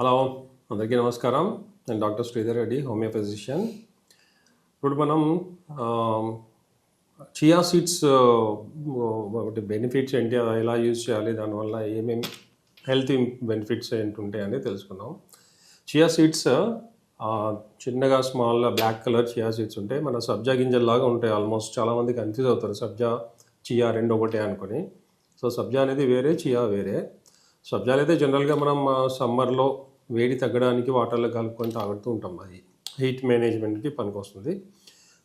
Hello, అందరికీ నమస్కారం. నేను doctor Sridhar Reddy, homeo physician. ఇప్పుడు మనం చియా సీడ్స్ ఒకటి బెనిఫిట్స్ ఏంటి, అది ఎలా యూజ్ చేయాలి, దానివల్ల ఏమేమి హెల్త్ బెనిఫిట్స్ ఏంటి ఉంటాయని తెలుసుకుందాం. చియా సీడ్స్ చిన్నగా small black colour chia seeds ఉంటాయి. మన సబ్జా గింజల్లాగా ఉంటాయి. ఆల్మోస్ట్ చాలామంది కన్ఫ్యూజ్ అవుతారు సబ్జా చియా రెండు ఒకటే అనుకొని. సో సబ్జా అనేది వేరే, చియా వేరే. సబ్జాలు అయితే జనరల్గా మనం సమ్మర్లో వేడి తగ్గడానికి వాటర్లో కలుపుకొని తాగుతూ ఉంటాం. అది హీట్ మేనేజ్మెంట్కి పనికొస్తుంది.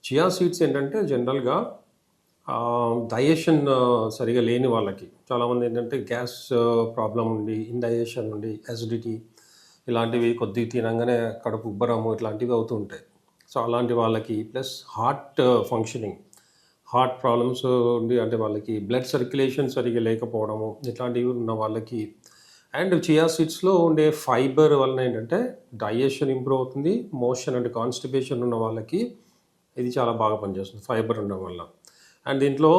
చియా సీడ్స్ ఏంటంటే జనరల్గా డైజెషన్ సరిగా లేని వాళ్ళకి, చాలామంది ఏంటంటే గ్యాస్ ప్రాబ్లం ఉండి, ఇండైజెషన్ ఉండి, అసిడిటీ ఇలాంటివి కొద్దిగా తినంగానే కడుపు ఉబ్బరము ఇట్లాంటివి అవుతూ ఉంటాయి. సో అలాంటి వాళ్ళకి, plus heart functioning, heart problems ఉండి, అంటే వాళ్ళకి బ్లడ్ సర్క్యులేషన్ సరిగా లేకపోవడము ఇట్లాంటివి ఉన్న వాళ్ళకి, అండ్ చియా సీడ్స్లో ఉండే ఫైబర్ వలన ఏంటంటే డైజెషన్ ఇంప్రూవ్ అవుతుంది. మోషన్ అంటే కాన్స్టిపేషన్ ఉన్న వాళ్ళకి ఇది చాలా బాగా పనిచేస్తుంది ఫైబర్ ఉండడం వల్ల. అండ్ దీంట్లో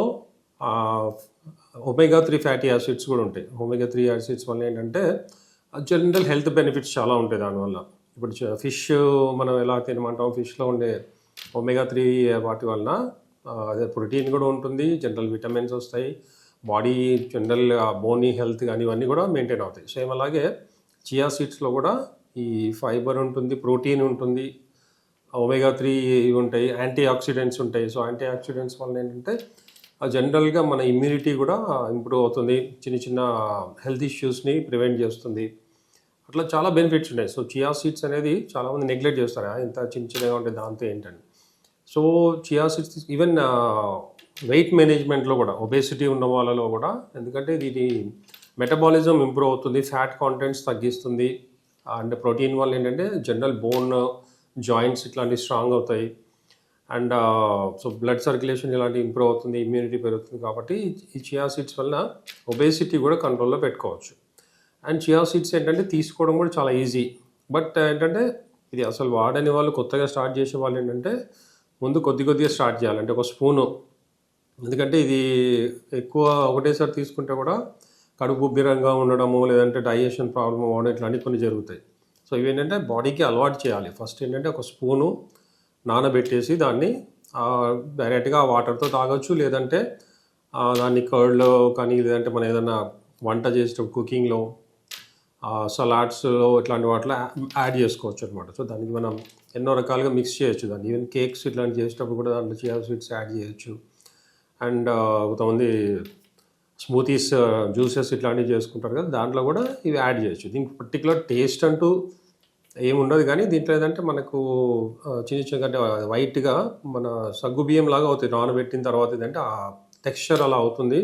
ఒమేగా 3 ఫ్యాటీ యాసిడ్స్ కూడా ఉంటాయి. ఒమేగా 3 యాసిడ్స్ వల్ల ఏంటంటే జనరల్ హెల్త్ బెనిఫిట్స్ చాలా ఉంటాయి దానివల్ల. ఇప్పుడు ఫిష్ మనం ఎలా తినమంటాం, ఫిష్లో ఉండే ఒమేగా 3 వాటి వలన అదే ప్రోటీన్ కూడా ఉంటుంది, జనరల్ విటమిన్స్ వస్తాయి, బాడీ జనరల్ బోనీ హెల్త్ కానీ ఇవన్నీ కూడా మెయింటైన్ అవుతాయి. సేమ్ అలాగే చియా సీడ్స్లో కూడా ఈ ఫైబర్ ఉంటుంది, ప్రోటీన్ ఉంటుంది, ఒమేగా 3 ఉంటాయి, యాంటీ ఆక్సిడెంట్స్ ఉంటాయి. సో యాంటీ ఆక్సిడెంట్స్ వల్ల ఏంటంటే జనరల్గా మన ఇమ్యూనిటీ కూడా ఇంప్రూవ్ అవుతుంది, చిన్న చిన్న హెల్త్ ఇష్యూస్ని ప్రివెంట్ చేస్తుంది. అట్లా చాలా బెనిఫిట్స్ ఉన్నాయి. సో చియా సీడ్స్ అనేది చాలామంది నెగ్లెక్ట్ చేస్తారు, ఇంత చిన్న చిన్నగా ఉంటే దాంతో ఏంటని. So chia seeds even weight మేనేజ్మెంట్లో కూడా, ఒబేసిటీ ఉన్న వాళ్ళలో కూడా, ఎందుకంటే ఇది మెటబాలిజం ఇంప్రూవ్ అవుతుంది, ఫ్యాట్ కాంటెంట్స్ తగ్గిస్తుంది, అండ్ ప్రోటీన్ వల్ల ఏంటంటే జనరల్ బోన్ జాయింట్స్ ఇట్లాంటివి స్ట్రాంగ్ అవుతాయి, అండ్ సో బ్లడ్ సర్క్యులేషన్ ఇలాంటివి ఇంప్రూవ్ అవుతుంది, ఇమ్యూనిటీ పెరుగుతుంది. కాబట్టి ఈ చియా సీడ్స్ వల్ల ఒబేసిటీ కూడా కంట్రోల్లో పెట్టుకోవచ్చు. అండ్ చియా సీడ్స్ ఏంటంటే తీసుకోవడం కూడా చాలా ఈజీ. బట్ ఏంటంటే ఇది అసలు వాడని వాళ్ళు, కొత్తగా స్టార్ట్ చేసే వాళ్ళు ఏంటంటే ముందు కొద్దిగా స్టార్ట్ చేయాలి. అంటే ఒక స్పూను, ఎందుకంటే ఇది ఎక్కువ ఒకటేసారి తీసుకుంటే కూడా కడుపు ఉబ్బిరంగా ఉండడము, లేదంటే డైజెషన్ ప్రాబ్లమ్ అవ్వడం ఇట్లాంటివి కొన్ని జరుగుతాయి. సో ఇవేంటంటే బాడీకి అలవాటు చేయాలి. ఫస్ట్ ఏంటంటే ఒక స్పూను నానబెట్టేసి దాన్ని డైరెక్ట్గా వాటర్తో తాగొచ్చు, లేదంటే దాన్ని కర్డ్లో కానీ, లేదంటే మనం ఏదైనా వంట చేసేటప్పుడు కుకింగ్లో, సలాడ్స్లో ఇట్లాంటి వాటిలో యాడ్ చేసుకోవచ్చు అనమాట. సో దానికి మనం ఎన్నో రకాలుగా మిక్స్ చేయొచ్చు దాన్ని. ఈవెన్ కేక్స్ ఇట్లాంటివి చేసేటప్పుడు కూడా దాంట్లో చియా సీడ్స్ యాడ్ చేయొచ్చు. అండ్ కొంతమంది స్మూతీస్, జ్యూసెస్ ఇట్లాంటివి చేసుకుంటారు కదా, దాంట్లో కూడా ఇవి యాడ్ చేయొచ్చు. దీనికి పర్టికులర్ టేస్ట్ అంటూ ఏముండదు, కానీ దీంట్లో ఏదంటే మనకు చిన్న చిన్న అంటే వైట్గా మన సగ్గు బియ్యం లాగా అవుతుంది నానబెట్టిన తర్వాత. ఏంటంటే ఆ టెక్స్చర్ అలా అవుతుంది.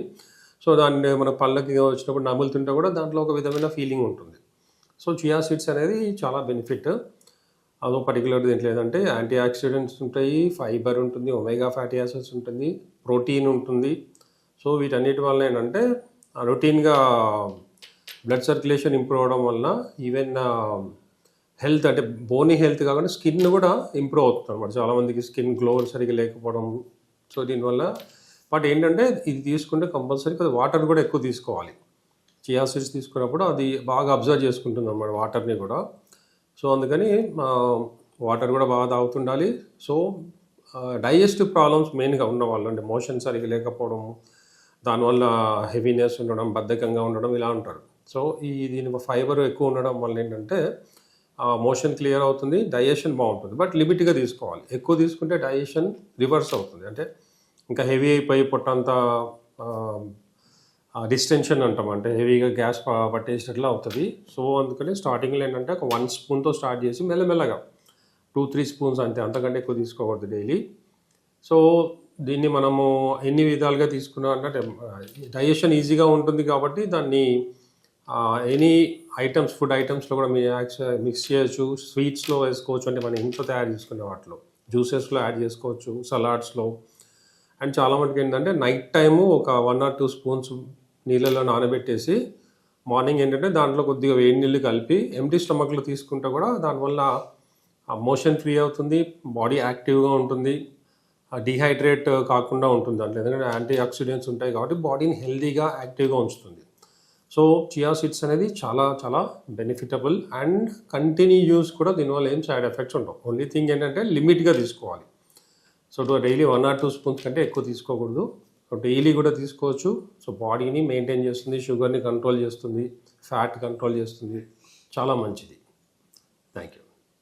సో దాన్ని మన పళ్ళకి వచ్చినప్పుడు నములుతుంటే కూడా దాంట్లో ఒక విధమైన ఫీలింగ్ ఉంటుంది. సో చియా సీడ్స్ అనేది చాలా బెనిఫిట్. అదో పర్టికులర్ దీంట్లో ఏదంటే యాంటీ ఆక్సిడెంట్స్ ఉంటాయి, ఫైబర్ ఉంటుంది, ఒమేగా ఫ్యాటీ యాసిడ్స్ ఉంటుంది, ప్రోటీన్ ఉంటుంది. సో వీటన్నిటి వల్ల ఏంటంటే రొటీన్గా బ్లడ్ సర్క్యులేషన్ ఇంప్రూవ్ అవడం వలన ఈవెన్ హెల్త్, అంటే బోనీ హెల్త్ కాకుండా స్కిన్ కూడా ఇంప్రూవ్ అవుతుంది అనమాట. చాలామందికి స్కిన్ గ్లో సరిగ్గా లేకపోవడం. సో దీనివల్ల బట్ ఏంటంటే ఇది తీసుకుంటే కంపల్సరీ కొద్దిగా వాటర్ కూడా ఎక్కువ తీసుకోవాలి. చియా సీడ్స్ తీసుకున్నప్పుడు అది బాగా అబ్జర్వ్ చేసుకుంటుంది అన్నమాట వాటర్ని కూడా. సో అందుకని వాటర్ కూడా బాగా తాగుతుండాలి. సో డైజెస్టివ్ ప్రాబ్లమ్స్ మెయిన్గా ఉన్నవాళ్ళు, అంటే మోషన్ సరిగ్గా లేకపోవడం, దానివల్ల హెవీనెస్ ఉండడం, బద్ధకంగా ఉండడం ఇలా ఉంటారు. సో దీని ఫైబర్ ఎక్కువ ఉండడం వల్ల ఏంటంటే మోషన్ క్లియర్ అవుతుంది, డైజెషన్ బాగుంటుంది. బట్ లిమిట్గా తీసుకోవాలి. ఎక్కువ తీసుకుంటే డైజెషన్ రివర్స్ అవుతుంది, అంటే ఇంకా హెవీ అయిపోయి పొట్టంతా డిస్టెన్షన్ అంటాం, అంటే హెవీగా గ్యాస్ పట్టేసినట్లు అవుతుంది. సో అందుకని స్టార్టింగ్లో ఏంటంటే ఒక 1 స్పూన్తో స్టార్ట్ చేసి మెల్లమెల్లగా 2-3 స్పూన్స్ అంతే, అంతకంటే ఎక్కువ తీసుకోకూడదు డైలీ. సో దీన్ని మనము ఎన్ని విధాలుగా తీసుకున్నా అంటే డైజెషన్ ఈజీగా ఉంటుంది కాబట్టి దాన్ని ఎనీ ఐటమ్స్, ఫుడ్ ఐటమ్స్లో కూడా మిక్స్ చేయొచ్చు. స్వీట్స్లో వేసుకోవచ్చు, అంటే మనం ఇంట్లో తయారు చేసుకునే వాటిలో, జ్యూసెస్లో యాడ్ చేసుకోవచ్చు, సలాడ్స్లో. అండ్ చాలా మటుకు ఏంటంటే నైట్ టైము ఒక 1 or 2 స్పూన్స్ నీళ్ళలో నానబెట్టేసి మార్నింగ్ ఏంటంటే దాంట్లో కొద్దిగా వేడి నీళ్ళు కలిపి ఎంటీ స్టమక్లో తీసుకుంటే కూడా దానివల్ల మోషన్ ఫ్రీ అవుతుంది, బాడీ యాక్టివ్గా ఉంటుంది, డిహైడ్రేట్ కాకుండా ఉంటుంది దాంట్లో. ఎందుకంటే యాంటీ ఆక్సిడెంట్స్ ఉంటాయి కాబట్టి బాడీని హెల్తీగా యాక్టివ్గా ఉంచుతుంది. సో చియా సీడ్స్ అనేది చాలా చాలా బెనిఫిటబుల్ అండ్ కంటిన్యూ యూస్ కూడా దీనివల్ల ఏం సైడ్ ఎఫెక్ట్స్ ఉండవు. ఓన్లీ థింగ్ ఏంటంటే లిమిట్గా తీసుకోవాలి. సో డైలీ 1 or 2 స్పూన్స్ కంటే ఎక్కువ తీసుకోకూడదు. సో డైలీ కూడా తీసుకోవచ్చు. సో బాడీని మెయింటైన్ చేస్తుంది, షుగర్ని కంట్రోల్ చేస్తుంది, ఫ్యాట్ కంట్రోల్ చేస్తుంది, చాలా మంచిది. Thank you.